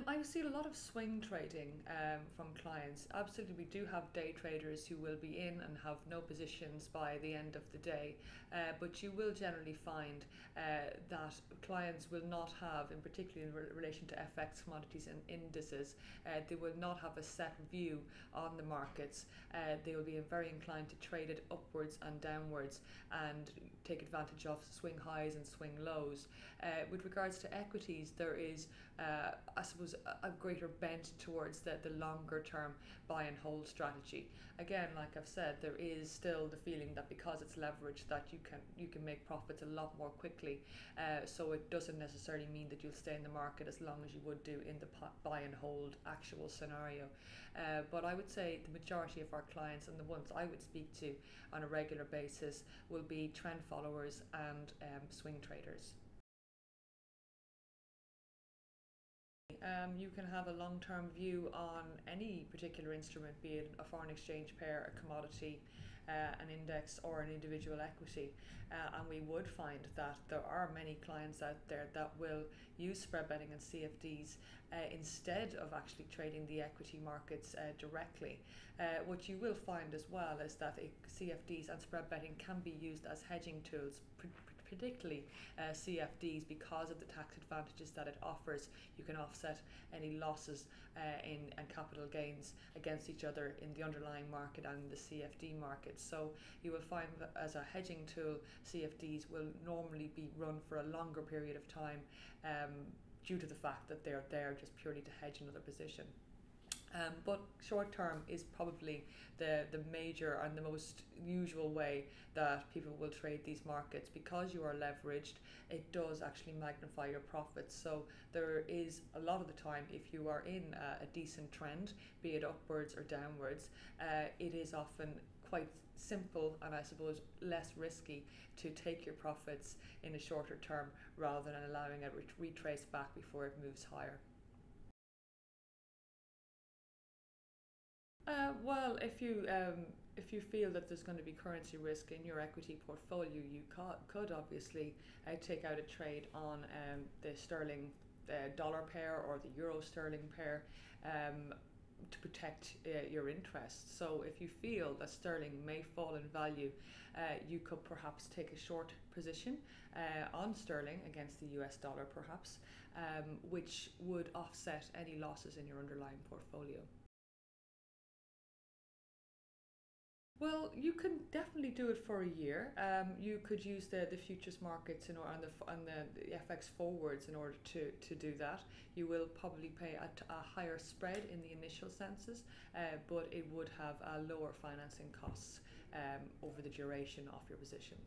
I see a lot of swing trading from clients. Absolutely, we do have day traders who will be in and have no positions by the end of the day, but you will generally find that clients will not have, in particular in relation to FX commodities and indices, they will not have a set view on the markets. They will be very inclined to trade it upwards and downwards and take advantage of swing highs and swing lows. With regards to equities, there is I suppose a greater bent towards the longer term buy and hold strategy. Again, like I've said, there is still the feeling that because it's leveraged that you can make profits a lot more quickly. So it doesn't necessarily mean that you'll stay in the market as long as you would do in the buy and hold actual scenario. But I would say the majority of our clients, and the ones I would speak to on a regular basis, will be trend followers and swing traders. You can have a long-term view on any particular instrument, be it a foreign exchange pair, a commodity, an index, or an individual equity. And we would find that there are many clients out there that will use spread betting and CFDs instead of actually trading the equity markets directly. What you will find as well is that CFDs and spread betting can be used as hedging tools, particularly CFDs, because of the tax advantages that it offers. You can offset any losses and capital gains against each other in the underlying market and the CFD market. So you will find that as a hedging tool, CFDs will normally be run for a longer period of time due to the fact that they're there just purely to hedge another position. But short term is probably the major and the most usual way that people will trade these markets. Because you are leveraged, it does actually magnify your profits. So there is a lot of the time, if you are in a decent trend, be it upwards or downwards, it is often quite simple and I suppose less risky to take your profits in a shorter term rather than allowing it retrace back before it moves higher. Well, if you feel that there's going to be currency risk in your equity portfolio, you could obviously take out a trade on the sterling dollar pair or the euro sterling pair to protect your interest. So if you feel that sterling may fall in value, you could perhaps take a short position on sterling against the US dollar perhaps, which would offset any losses in your underlying portfolio. Well, you can definitely do it for a year. You could use the futures markets and the FX forwards in order to do that. You will probably pay a higher spread in the initial senses, but it would have lower financing costs over the duration of your position.